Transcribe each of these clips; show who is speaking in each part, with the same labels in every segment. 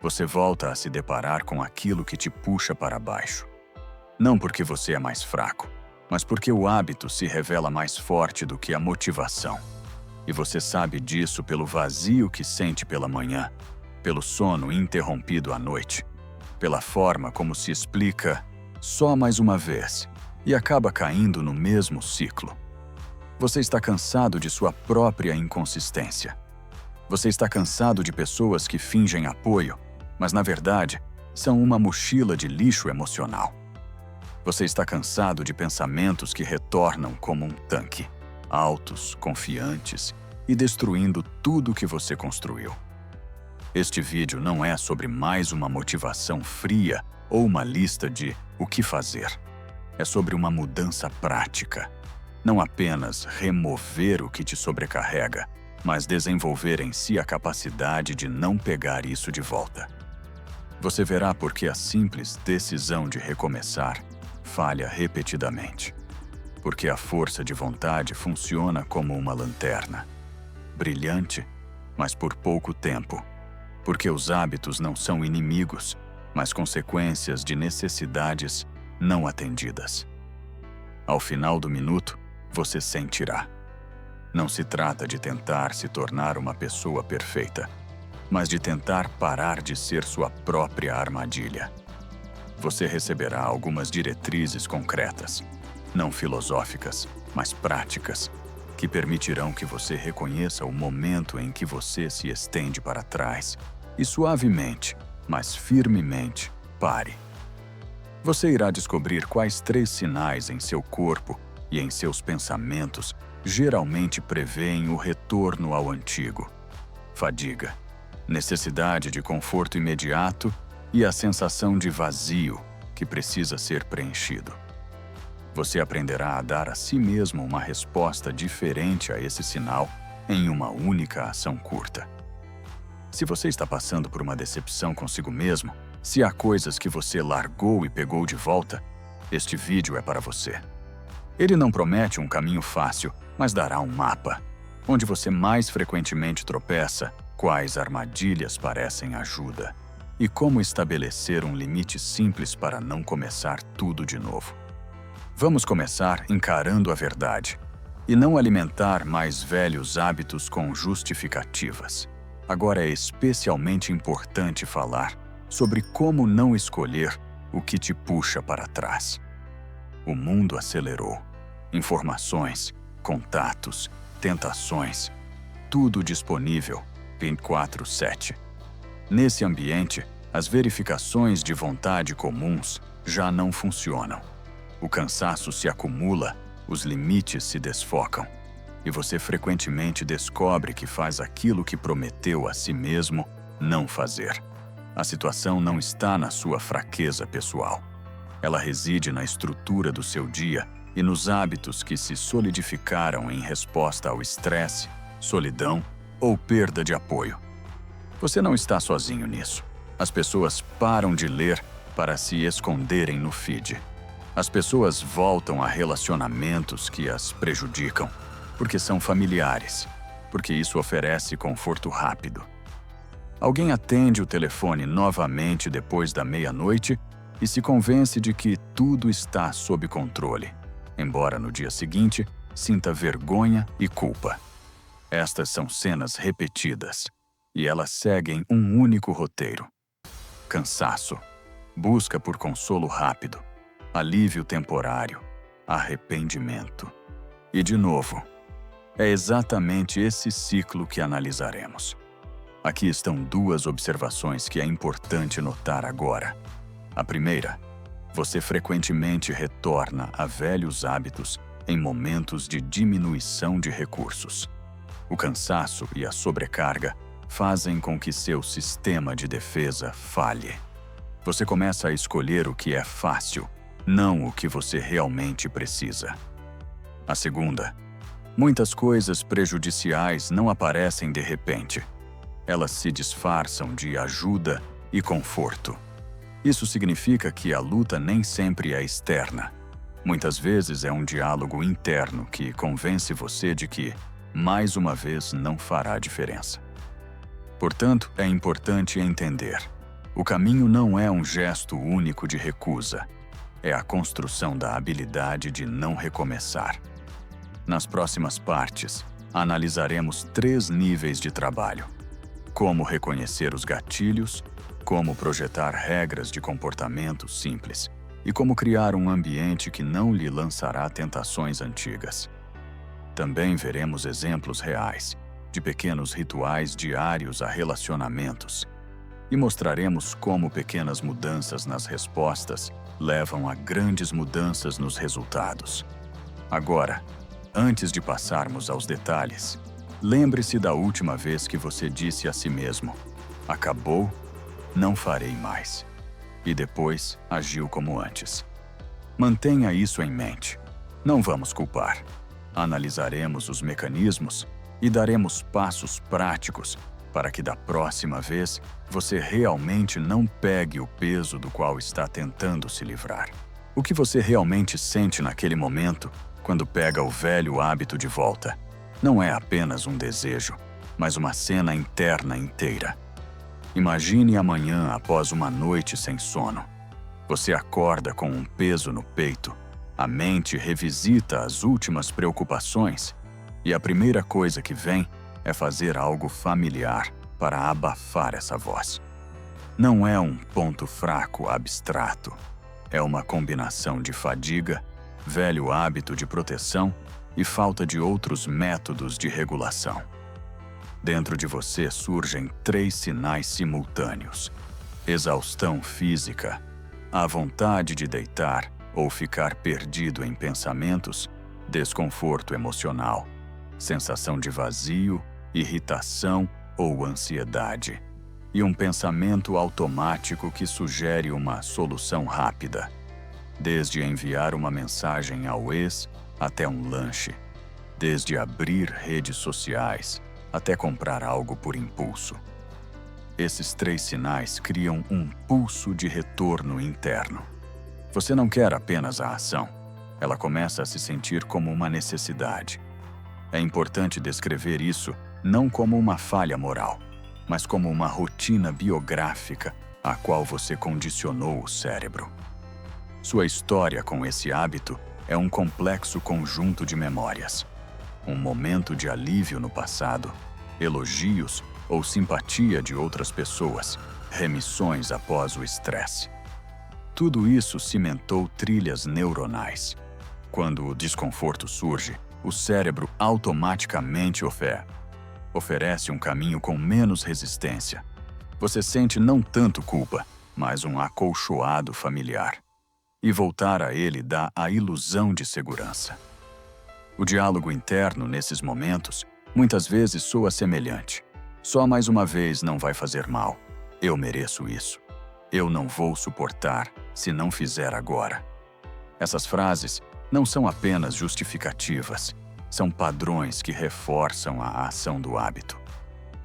Speaker 1: você volta a se deparar com aquilo que te puxa para baixo. Não porque você é mais fraco, mas porque o hábito se revela mais forte do que a motivação. E você sabe disso pelo vazio que sente pela manhã, pelo sono interrompido à noite, pela forma como se explica só mais uma vez e acaba caindo no mesmo ciclo. Você está cansado de sua própria inconsistência. Você está cansado de pessoas que fingem apoio, mas na verdade são uma mochila de lixo emocional. Você está cansado de pensamentos que retornam como um tanque, altos, confiantes e destruindo tudo que você construiu. Este vídeo não é sobre mais uma motivação fria ou uma lista de o que fazer. É sobre uma mudança prática. Não apenas remover o que te sobrecarrega, mas desenvolver em si a capacidade de não pegar isso de volta. Você verá por que a simples decisão de recomeçar falha repetidamente. Porque a força de vontade funciona como uma lanterna. Brilhante, mas por pouco tempo. Porque os hábitos não são inimigos, mas consequências de necessidades não atendidas. Ao final do minuto, você sentirá. Não se trata de tentar se tornar uma pessoa perfeita, mas de tentar parar de ser sua própria armadilha. Você receberá algumas diretrizes concretas, não filosóficas, mas práticas, que permitirão que você reconheça o momento em que você se estende para trás e suavemente, mas firmemente, pare. Você irá descobrir quais 3 sinais em seu corpo e em seus pensamentos geralmente prevêem o retorno ao antigo: fadiga, necessidade de conforto imediato e a sensação de vazio que precisa ser preenchido. Você aprenderá a dar a si mesmo uma resposta diferente a esse sinal em uma única ação curta. Se você está passando por uma decepção consigo mesmo, se há coisas que você largou e pegou de volta, este vídeo é para você. Ele não promete um caminho fácil, mas dará um mapa, onde você mais frequentemente tropeça, quais armadilhas parecem ajuda, e como estabelecer um limite simples para não começar tudo de novo. Vamos começar encarando a verdade, e não alimentar mais velhos hábitos com justificativas. Agora é especialmente importante falar sobre como não escolher o que te puxa para trás. O mundo acelerou. Informações, contatos, tentações, tudo disponível 24/7. Nesse ambiente, as verificações de vontade comuns já não funcionam. O cansaço se acumula, os limites se desfocam, e você frequentemente descobre que faz aquilo que prometeu a si mesmo não fazer. A situação não está na sua fraqueza pessoal. Ela reside na estrutura do seu dia e nos hábitos que se solidificaram em resposta ao estresse, solidão ou perda de apoio. Você não está sozinho nisso. As pessoas param de ler para se esconderem no feed. As pessoas voltam a relacionamentos que as prejudicam, porque são familiares, porque isso oferece conforto rápido. Alguém atende o telefone novamente depois da meia-noite e se convence de que tudo está sob controle, embora no dia seguinte sinta vergonha e culpa. Estas são cenas repetidas, e elas seguem um único roteiro: cansaço, busca por consolo rápido, alívio temporário, arrependimento. E de novo, é exatamente esse ciclo que analisaremos. Aqui estão 2 observações que é importante notar agora. A primeira, você frequentemente retorna a velhos hábitos em momentos de diminuição de recursos. O cansaço e a sobrecarga fazem com que seu sistema de defesa falhe. Você começa a escolher o que é fácil, não o que você realmente precisa. A segunda, muitas coisas prejudiciais não aparecem de repente. Elas se disfarçam de ajuda e conforto. Isso significa que a luta nem sempre é externa. Muitas vezes é um diálogo interno que convence você de que, mais uma vez, não fará diferença. Portanto, é importante entender: O caminho não é um gesto único de recusa. É a construção da habilidade de não recomeçar. Nas próximas partes, analisaremos 3 níveis de trabalho: como reconhecer os gatilhos, como projetar regras de comportamento simples e como criar um ambiente que não lhe lançará tentações antigas. Também veremos exemplos reais de pequenos rituais diários a relacionamentos e mostraremos como pequenas mudanças nas respostas levam a grandes mudanças nos resultados. Agora, antes de passarmos aos detalhes, lembre-se da última vez que você disse a si mesmo: acabou, não farei mais. E depois agiu como antes. Mantenha isso em mente. Não vamos culpar. Analisaremos os mecanismos e daremos passos práticos para que da próxima vez você realmente não pegue o peso do qual está tentando se livrar. O que você realmente sente naquele momento, quando pega o velho hábito de volta, não é apenas um desejo, mas uma cena interna inteira. Imagine amanhã após uma noite sem sono. Você acorda com um peso no peito, a mente revisita as últimas preocupações e a primeira coisa que vem é fazer algo familiar para abafar essa voz. Não é um ponto fraco abstrato, é uma combinação de fadiga, velho hábito de proteção e falta de outros métodos de regulação. Dentro de você surgem 3 sinais simultâneos: exaustão física, a vontade de deitar ou ficar perdido em pensamentos, desconforto emocional, sensação de vazio, irritação ou ansiedade, e um pensamento automático que sugere uma solução rápida, desde enviar uma mensagem ao ex até um lanche, desde abrir redes sociais até comprar algo por impulso. Esses 3 sinais criam um pulso de retorno interno. Você não quer apenas a ação, ela começa a se sentir como uma necessidade. É importante descrever isso não como uma falha moral, mas como uma rotina biográfica a qual você condicionou o cérebro. Sua história com esse hábito é um complexo conjunto de memórias. Um momento de alívio no passado, elogios ou simpatia de outras pessoas, remissões após o estresse. Tudo isso cimentou trilhas neuronais. Quando o desconforto surge, o cérebro automaticamente oferece um caminho com menos resistência. Você sente não tanto culpa, mas um acolchoado familiar. E voltar a ele dá a ilusão de segurança. O diálogo interno nesses momentos muitas vezes soa semelhante. Só mais uma vez não vai fazer mal. Eu mereço isso. Eu não vou suportar se não fizer agora. Essas frases não são apenas justificativas, são padrões que reforçam a ação do hábito.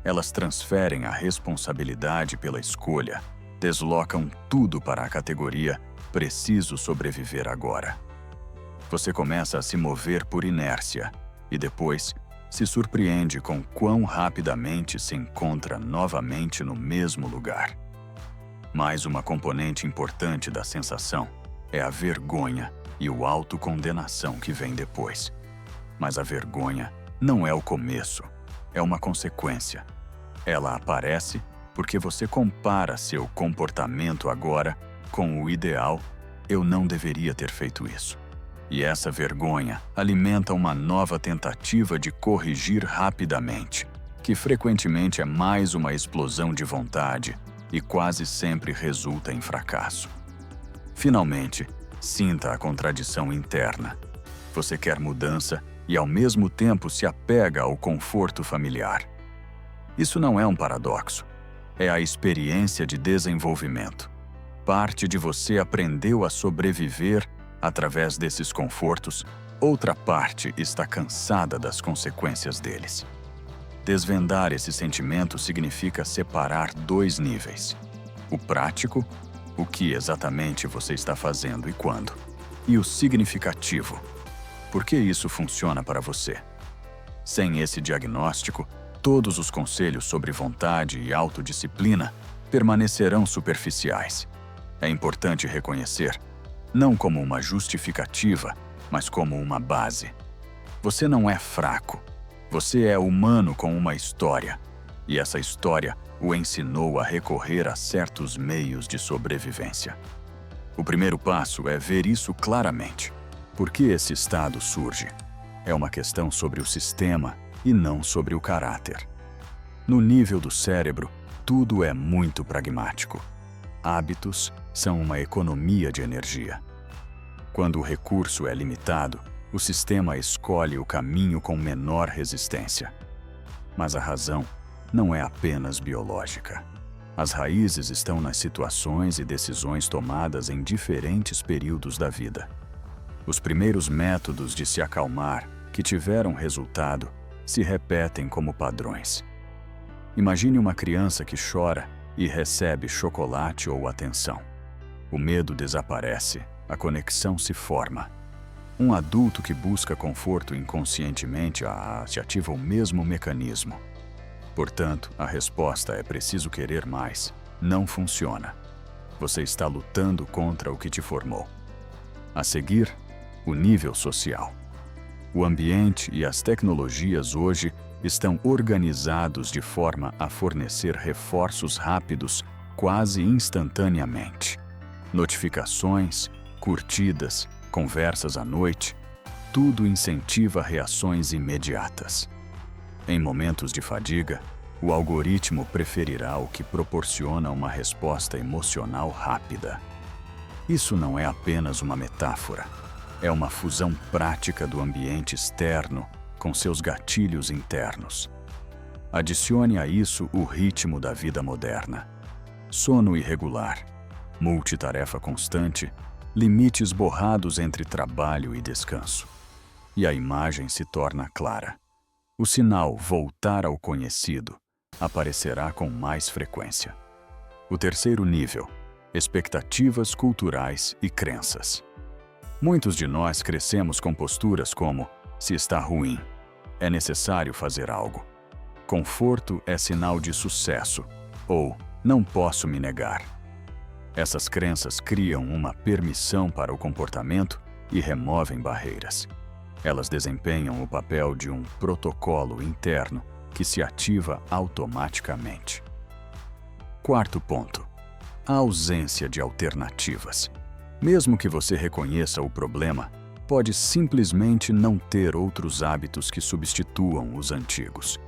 Speaker 1: Elas transferem a responsabilidade pela escolha, deslocam tudo para a categoria "preciso sobreviver agora". Você começa a se mover por inércia e depois se surpreende com quão rapidamente se encontra novamente no mesmo lugar. Mais uma componente importante da sensação é a vergonha e a autocondenação que vem depois. Mas a vergonha não é o começo, é uma consequência. Ela aparece porque você compara seu comportamento agora com o ideal: eu não deveria ter feito isso. E essa vergonha alimenta uma nova tentativa de corrigir rapidamente, que frequentemente é mais uma explosão de vontade e quase sempre resulta em fracasso. Finalmente, sinta a contradição interna. Você quer mudança e ao mesmo tempo se apega ao conforto familiar. Isso não é um paradoxo, é a experiência de desenvolvimento. Parte de você aprendeu a sobreviver através desses confortos, outra parte está cansada das consequências deles. Desvendar esse sentimento significa separar 2 níveis: o prático, o que exatamente você está fazendo e quando, e o significativo, por que isso funciona para você. Sem esse diagnóstico, todos os conselhos sobre vontade e autodisciplina permanecerão superficiais. É importante reconhecer, não como uma justificativa, mas como uma base. Você não é fraco. Você é humano com uma história. E essa história o ensinou a recorrer a certos meios de sobrevivência. O primeiro passo é ver isso claramente. Por que esse estado surge? É uma questão sobre o sistema e não sobre o caráter. No nível do cérebro, tudo é muito pragmático. Hábitos são uma economia de energia. Quando o recurso é limitado, o sistema escolhe o caminho com menor resistência. Mas a razão não é apenas biológica. As raízes estão nas situações e decisões tomadas em diferentes períodos da vida. Os primeiros métodos de se acalmar que tiveram resultado se repetem como padrões. Imagine uma criança que chora e recebe chocolate ou atenção. O medo desaparece, a conexão se forma. Um adulto que busca conforto inconscientemente ativa o mesmo mecanismo. Portanto, a resposta é preciso querer mais. Não funciona. Você está lutando contra o que te formou. A seguir, o nível social. O ambiente e as tecnologias hoje estão organizados de forma a fornecer reforços rápidos quase instantaneamente. Notificações, curtidas, conversas à noite, tudo incentiva reações imediatas. Em momentos de fadiga, o algoritmo preferirá o que proporciona uma resposta emocional rápida. Isso não é apenas uma metáfora, é uma fusão prática do ambiente externo com seus gatilhos internos. Adicione a isso o ritmo da vida moderna. Sono irregular, multitarefa constante, limites borrados entre trabalho e descanso. E a imagem se torna clara. O sinal voltar ao conhecido aparecerá com mais frequência. O terceiro nível, expectativas culturais e crenças. Muitos de nós crescemos com posturas como: se está ruim, é necessário fazer algo. Conforto é sinal de sucesso, ou não posso me negar. Essas crenças criam uma permissão para o comportamento e removem barreiras. Elas desempenham o papel de um protocolo interno que se ativa automaticamente. Quarto ponto: a ausência de alternativas. Mesmo que você reconheça o problema, pode simplesmente não ter outros hábitos que substituam os antigos.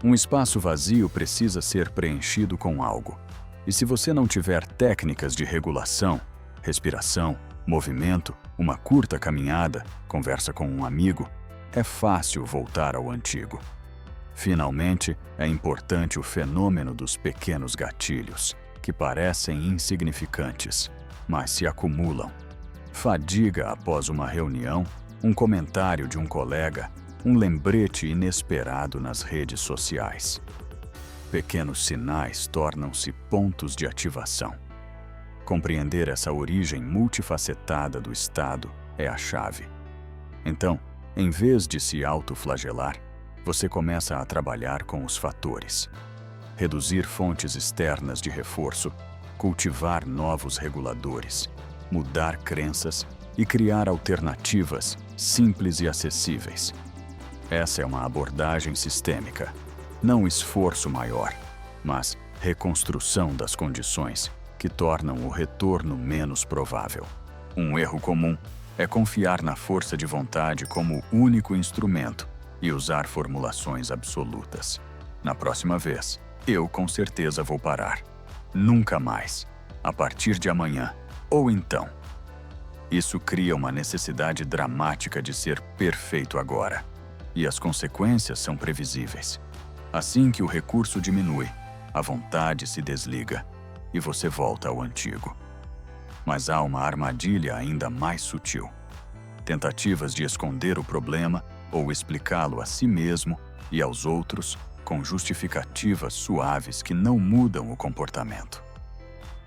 Speaker 1: Um espaço vazio precisa ser preenchido com algo. E se você não tiver técnicas de regulação, respiração, movimento, uma curta caminhada, conversa com um amigo, é fácil voltar ao antigo. Finalmente, é importante o fenômeno dos pequenos gatilhos, que parecem insignificantes, mas se acumulam. Fadiga após uma reunião, um comentário de um colega, um lembrete inesperado nas redes sociais. Pequenos sinais tornam-se pontos de ativação. Compreender essa origem multifacetada do estado é a chave. Então, em vez de se autoflagelar, você começa a trabalhar com os fatores. Reduzir fontes externas de reforço, cultivar novos reguladores, mudar crenças e criar alternativas simples e acessíveis. Essa é uma abordagem sistêmica. Não esforço maior, mas reconstrução das condições que tornam o retorno menos provável. Um erro comum é confiar na força de vontade como único instrumento e usar formulações absolutas. Na próxima vez, eu com certeza vou parar. Nunca mais. A partir de amanhã. Ou então. Isso cria uma necessidade dramática de ser perfeito agora. E as consequências são previsíveis. Assim que o recurso diminui, a vontade se desliga e você volta ao antigo. Mas há uma armadilha ainda mais sutil. Tentativas de esconder o problema ou explicá-lo a si mesmo e aos outros com justificativas suaves que não mudam o comportamento.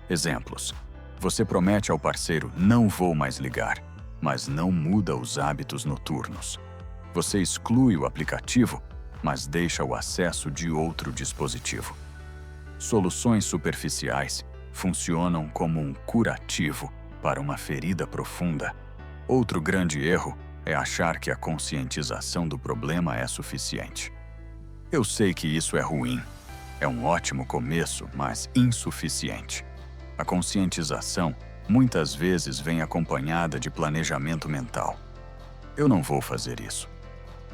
Speaker 1: Exemplos. Você promete ao parceiro: não vou mais ligar, mas não muda os hábitos noturnos. Você exclui o aplicativo, mas deixa o acesso de outro dispositivo. Soluções superficiais funcionam como um curativo para uma ferida profunda. Outro grande erro é achar que a conscientização do problema é suficiente. Eu sei que isso é ruim. É um ótimo começo, mas insuficiente. A conscientização muitas vezes vem acompanhada de planejamento mental. Eu não vou fazer isso.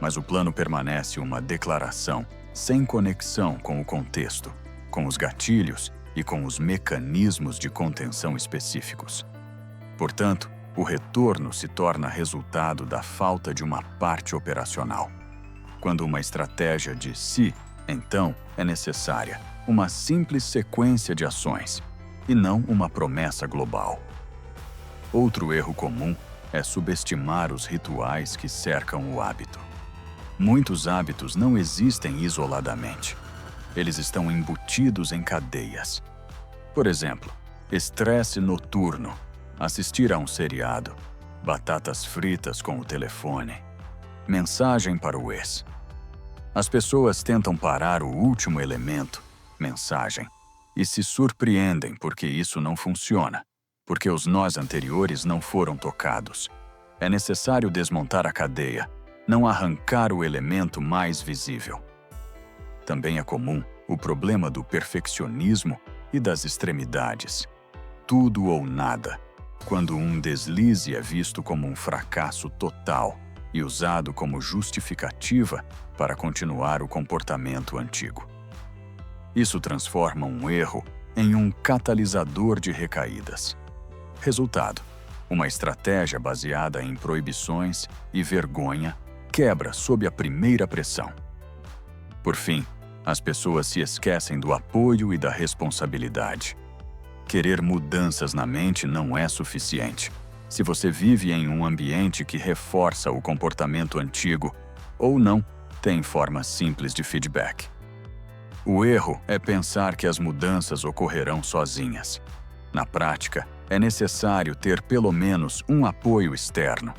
Speaker 1: Mas o plano permanece uma declaração sem conexão com o contexto, com os gatilhos e com os mecanismos de contenção específicos. Portanto, o retorno se torna resultado da falta de uma parte operacional. Quando uma estratégia de si, então, é necessária uma simples sequência de ações, e não uma promessa global. Outro erro comum é subestimar os rituais que cercam o hábito. Muitos hábitos não existem isoladamente. Eles estão embutidos em cadeias. Por exemplo, estresse noturno, assistir a um seriado, batatas fritas com o telefone, mensagem para o ex. As pessoas tentam parar o último elemento, mensagem, e se surpreendem porque isso não funciona, porque os nós anteriores não foram tocados. É necessário desmontar a cadeia, não arrancar o elemento mais visível. Também é comum o problema do perfeccionismo e das extremidades. Tudo ou nada, quando um deslize é visto como um fracasso total e usado como justificativa para continuar o comportamento antigo. Isso transforma um erro em um catalisador de recaídas. Resultado: uma estratégia baseada em proibições e vergonha quebra sob a primeira pressão. Por fim, as pessoas se esquecem do apoio e da responsabilidade. Querer mudanças na mente não é suficiente. Se você vive em um ambiente que reforça o comportamento antigo ou não tem forma simples de feedback. O erro é pensar que as mudanças ocorrerão sozinhas. Na prática, é necessário ter pelo menos um apoio externo,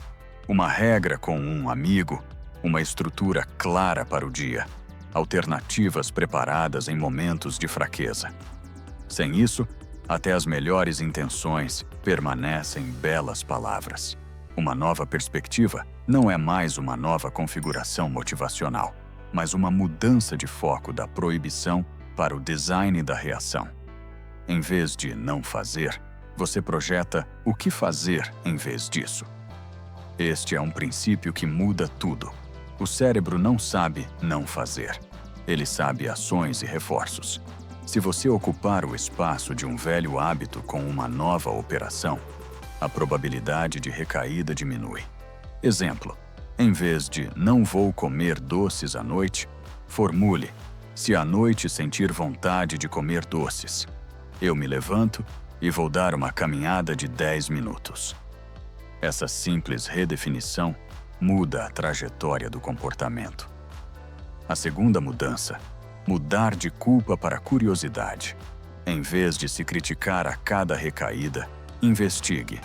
Speaker 1: uma regra com um amigo, uma estrutura clara para o dia, alternativas preparadas em momentos de fraqueza. Sem isso, até as melhores intenções permanecem belas palavras. Uma nova perspectiva não é mais uma nova configuração motivacional, mas uma mudança de foco da proibição para o design da reação. Em vez de não fazer, você projeta o que fazer em vez disso. Este é um princípio que muda tudo. O cérebro não sabe não fazer. Ele sabe ações e reforços. Se você ocupar o espaço de um velho hábito com uma nova operação, a probabilidade de recaída diminui. Exemplo: em vez de não vou comer doces à noite, formule: se à noite sentir vontade de comer doces, eu me levanto e vou dar uma caminhada de 10 minutos. Essa simples redefinição muda a trajetória do comportamento. A segunda mudança: mudar de culpa para curiosidade. Em vez de se criticar a cada recaída, investigue.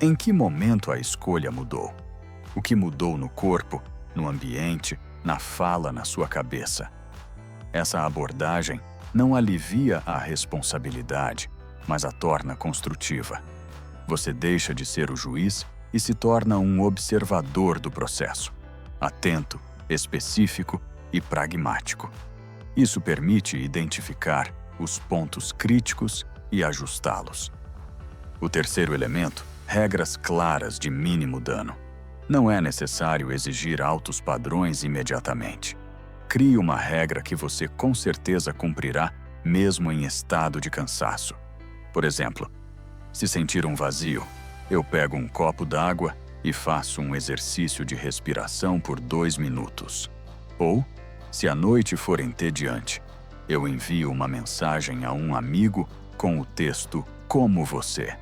Speaker 1: Em que momento a escolha mudou? O que mudou no corpo, no ambiente, na fala, na sua cabeça? Essa abordagem não alivia a responsabilidade, mas a torna construtiva. Você deixa de ser o juiz e se torna um observador do processo, atento, específico e pragmático. Isso permite identificar os pontos críticos e ajustá-los. O terceiro elemento: regras claras de mínimo dano. Não é necessário exigir altos padrões imediatamente. Crie uma regra que você com certeza cumprirá mesmo em estado de cansaço. Por exemplo, se sentir um vazio, eu pego um copo d'água e faço um exercício de respiração por 2 minutos. Ou, se a noite for entediante, eu envio uma mensagem a um amigo com o texto "Como você?".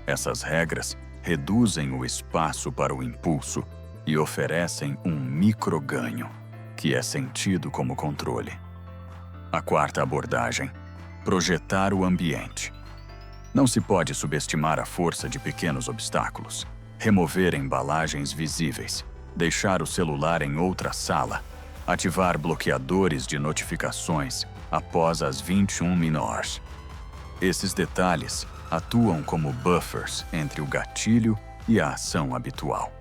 Speaker 1: Essas regras reduzem o espaço para o impulso e oferecem um micro-ganho, que é sentido como controle. A quarta abordagem: projetar o ambiente. Não se pode subestimar a força de pequenos obstáculos. Remover embalagens visíveis, deixar o celular em outra sala, ativar bloqueadores de notificações após as 21 horas. Esses detalhes atuam como buffers entre o gatilho e a ação habitual.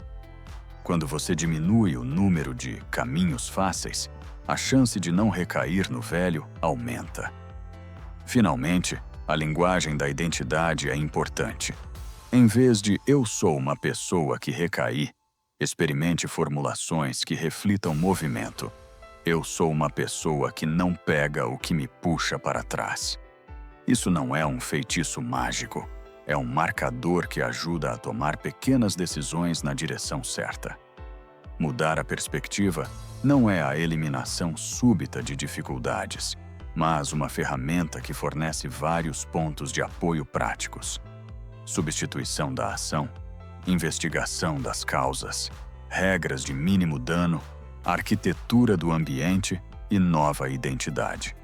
Speaker 1: Quando você diminui o número de caminhos fáceis, a chance de não recair no velho aumenta. Finalmente, a linguagem da identidade é importante. Em vez de "eu sou uma pessoa que recaí", experimente formulações que reflitam movimento. "Eu sou uma pessoa que não pega o que me puxa para trás". Isso não é um feitiço mágico, é um marcador que ajuda a tomar pequenas decisões na direção certa. Mudar a perspectiva não é a eliminação súbita de dificuldades, mas uma ferramenta que fornece vários pontos de apoio práticos. Substituição da ação, investigação das causas, regras de mínimo dano, arquitetura do ambiente e nova identidade.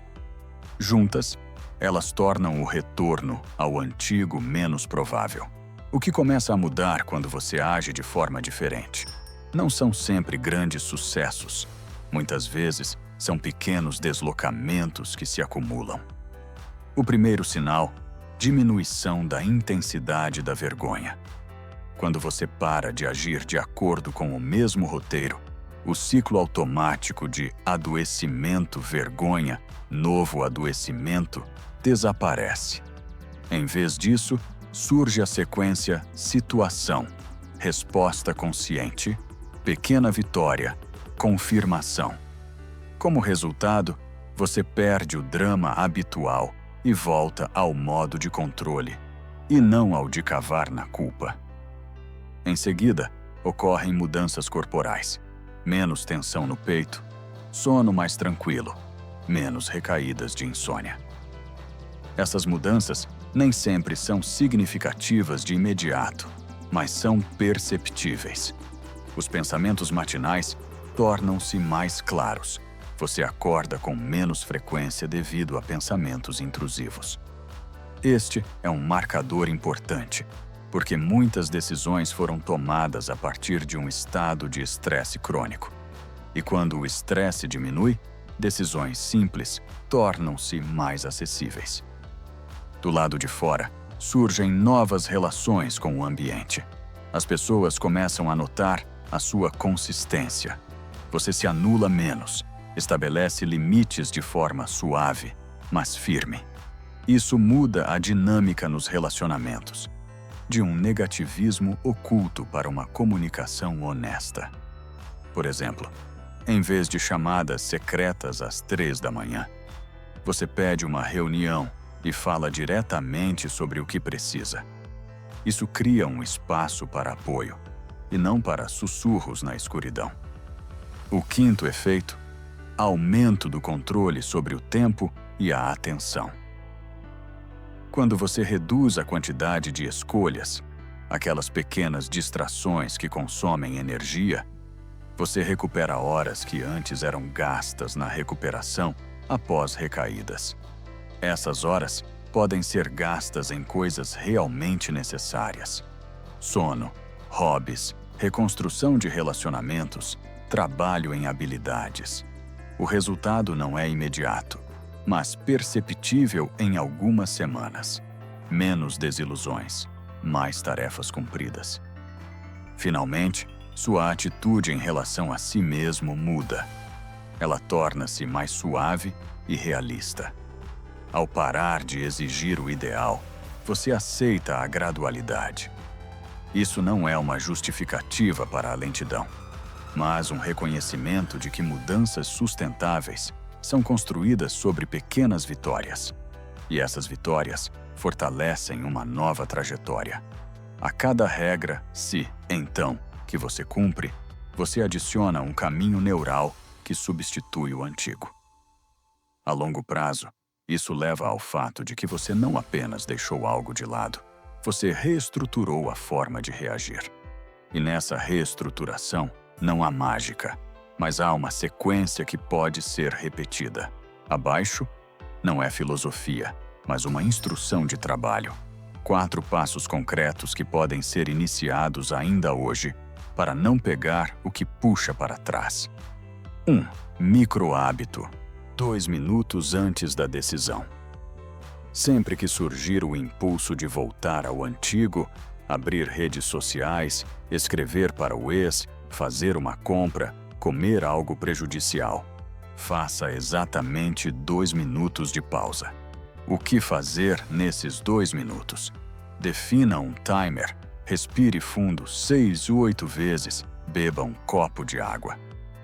Speaker 1: Juntas, elas tornam o retorno ao antigo menos provável. O que começa a mudar quando você age de forma diferente? Não são sempre grandes sucessos. Muitas vezes, são pequenos deslocamentos que se acumulam. O primeiro sinal: diminuição da intensidade da vergonha. Quando você para de agir de acordo com o mesmo roteiro, o ciclo automático de adoecimento, vergonha, novo adoecimento desaparece. Em vez disso, surge a sequência situação, resposta consciente, pequena vitória, confirmação. Como resultado, você perde o drama habitual e volta ao modo de controle, e não ao de cavar na culpa. Em seguida, ocorrem mudanças corporais. Menos tensão no peito, sono mais tranquilo, menos recaídas de insônia. Essas mudanças nem sempre são significativas de imediato, mas são perceptíveis. Os pensamentos matinais tornam-se mais claros. Você acorda com menos frequência devido a pensamentos intrusivos. Este é um marcador importante, porque muitas decisões foram tomadas a partir de um estado de estresse crônico. E quando o estresse diminui, decisões simples tornam-se mais acessíveis. Do lado de fora, surgem novas relações com o ambiente. As pessoas começam a notar a sua consistência. Você se anula menos, estabelece limites de forma suave, mas firme. Isso muda a dinâmica nos relacionamentos, de um negativismo oculto para uma comunicação honesta. Por exemplo, em vez de chamadas secretas às 3 da manhã, você pede uma reunião e fala diretamente sobre o que precisa. Isso cria um espaço para apoio, e não para sussurros na escuridão. O quinto efeito: aumento do controle sobre o tempo e a atenção. Quando você reduz a quantidade de escolhas, aquelas pequenas distrações que consomem energia, você recupera horas que antes eram gastas na recuperação após recaídas. Essas horas podem ser gastas em coisas realmente necessárias: sono, hobbies, reconstrução de relacionamentos, trabalho em habilidades. O resultado não é imediato, mas perceptível em algumas semanas. Menos desilusões, mais tarefas cumpridas. Finalmente, sua atitude em relação a si mesmo muda. Ela torna-se mais suave e realista. Ao parar de exigir o ideal, você aceita a gradualidade. Isso não é uma justificativa para a lentidão, mas um reconhecimento de que mudanças sustentáveis são construídas sobre pequenas vitórias. E essas vitórias fortalecem uma nova trajetória. A cada regra, então, que você cumpre, você adiciona um caminho neural que substitui o antigo. A longo prazo, isso leva ao fato de que você não apenas deixou algo de lado, você reestruturou a forma de reagir. E nessa reestruturação, não há mágica, mas há uma sequência que pode ser repetida. Abaixo, não é filosofia, mas uma instrução de trabalho. 4 passos concretos que podem ser iniciados ainda hoje para não pegar o que puxa para trás. 1. Microhábito. 2 minutos antes da decisão. Sempre que surgir o impulso de voltar ao antigo, abrir redes sociais, escrever para o ex, fazer uma compra, comer algo prejudicial, faça exatamente 2 minutos de pausa. O que fazer nesses 2 minutos? Defina um timer, respire fundo 6 ou 8 vezes, beba um copo de água.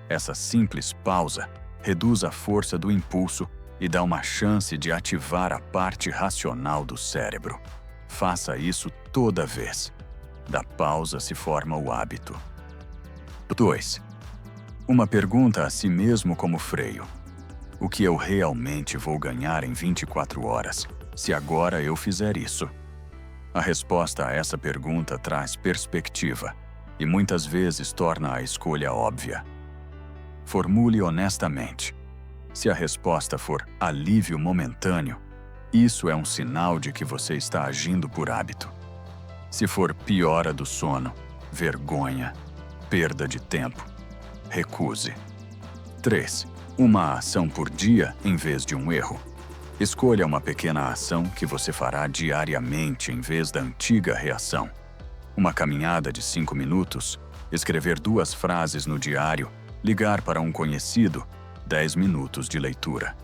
Speaker 1: Essa simples pausa reduz a força do impulso e dá uma chance de ativar a parte racional do cérebro. Faça isso toda vez. Da pausa se forma o hábito. 2. Uma pergunta a si mesmo como freio. O que eu realmente vou ganhar em 24 horas, se agora eu fizer isso? A resposta a essa pergunta traz perspectiva e muitas vezes torna a escolha óbvia. Formule honestamente. Se a resposta for alívio momentâneo, isso é um sinal de que você está agindo por hábito. Se for piora do sono, vergonha, perda de tempo, recuse. 3. Uma ação por dia em vez de um erro. Escolha uma pequena ação que você fará diariamente em vez da antiga reação. Uma caminhada de 5 minutos, escrever 2 frases no diário, ligar para um conhecido, 10 minutos de leitura.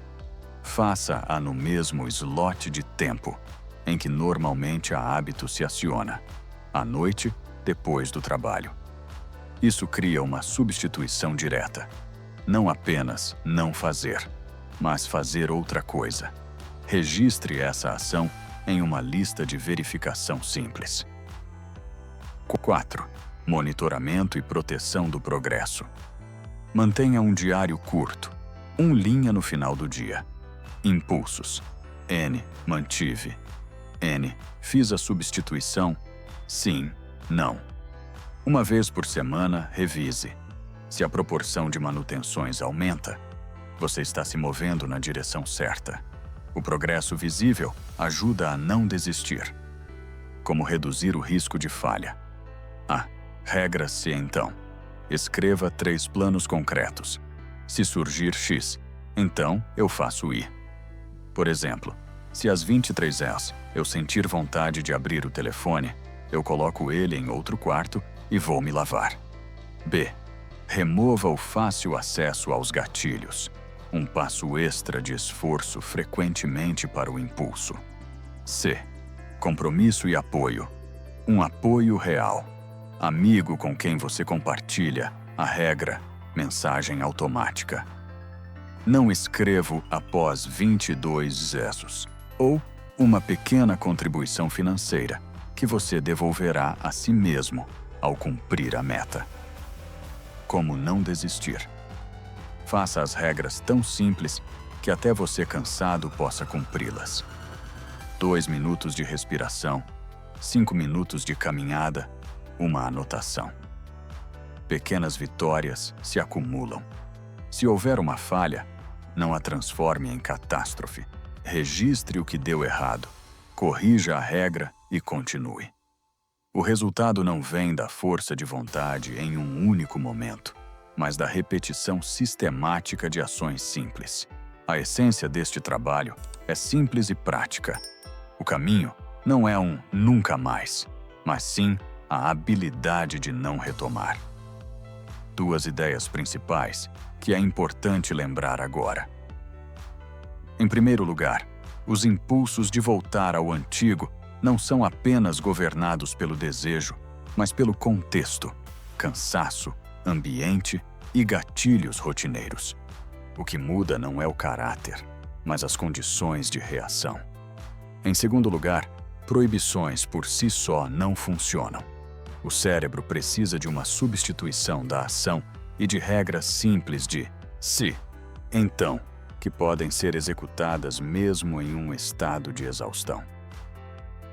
Speaker 1: Faça-a no mesmo slot de tempo em que normalmente a hábito se aciona, à noite, depois do trabalho. Isso cria uma substituição direta. Não apenas não fazer, mas fazer outra coisa. Registre essa ação em uma lista de verificação simples. 4. Monitoramento e proteção do progresso. Mantenha um diário curto, 1 linha no final do dia. Impulsos. N. Mantive. N. Fiz a substituição. Sim. Não. Uma vez por semana, revise. Se a proporção de manutenções aumenta, você está se movendo na direção certa. O progresso visível ajuda a não desistir. Como reduzir o risco de falha? Regra C, então. Escreva 3 planos concretos. Se surgir X, então eu faço Y. Por exemplo, se às 23h eu sentir vontade de abrir o telefone, eu coloco ele em outro quarto e vou me lavar. B. Remova o fácil acesso aos gatilhos. Um passo extra de esforço frequentemente para o impulso. C. Compromisso e apoio. Um apoio real. Amigo com quem você compartilha a regra, mensagem automática. Não escrevo após 22 zeros. Ou uma pequena contribuição financeira que você devolverá a si mesmo ao cumprir a meta. Como não desistir? Faça as regras tão simples que até você cansado possa cumpri-las. 2 minutos de respiração, 5 minutos de caminhada, uma anotação. Pequenas vitórias se acumulam. Se houver uma falha, não a transforme em catástrofe. Registre o que deu errado, corrija a regra e continue. O resultado não vem da força de vontade em um único momento, mas da repetição sistemática de ações simples. A essência deste trabalho é simples e prática. O caminho não é um nunca mais, mas sim a habilidade de não retomar. 2 ideias principais que é importante lembrar agora. Em primeiro lugar, os impulsos de voltar ao antigo não são apenas governados pelo desejo, mas pelo contexto, cansaço, ambiente e gatilhos rotineiros. O que muda não é o caráter, mas as condições de reação. Em segundo lugar, proibições por si só não funcionam. O cérebro precisa de uma substituição da ação e de regras simples de se, então, que podem ser executadas mesmo em um estado de exaustão.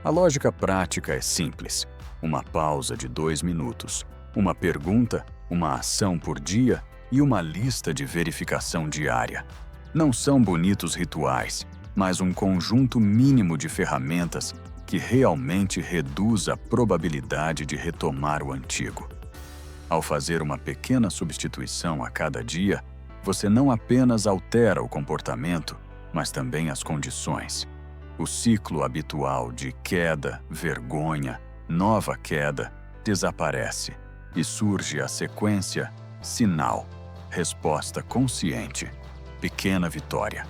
Speaker 1: A lógica prática é simples. Uma pausa de 2 minutos, uma pergunta, uma ação por dia e uma lista de verificação diária. Não são bonitos rituais, mas um conjunto mínimo de ferramentas que realmente reduz a probabilidade de retomar o antigo. Ao fazer uma pequena substituição a cada dia, você não apenas altera o comportamento, mas também as condições. O ciclo habitual de queda, vergonha, nova queda desaparece e surge a sequência sinal, resposta consciente, pequena vitória.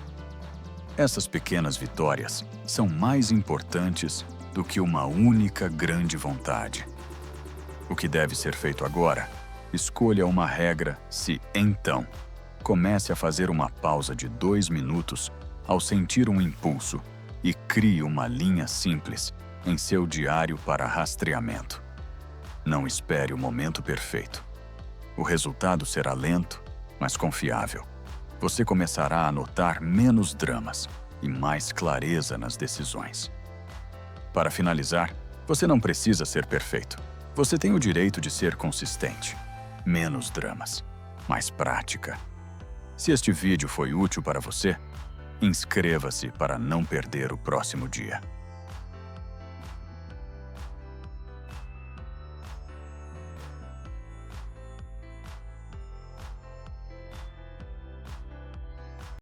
Speaker 1: Essas pequenas vitórias são mais importantes do que uma única grande vontade. O que deve ser feito agora? Escolha uma regra se, então, comece a fazer uma pausa de 2 minutos ao sentir um impulso e crie uma linha simples em seu diário para rastreamento. Não espere o momento perfeito. O resultado será lento, mas confiável. Você começará a notar menos dramas e mais clareza nas decisões. Para finalizar, você não precisa ser perfeito. Você tem o direito de ser consistente. Menos dramas, mais prática. Se este vídeo foi útil para você, inscreva-se para não perder o próximo dia.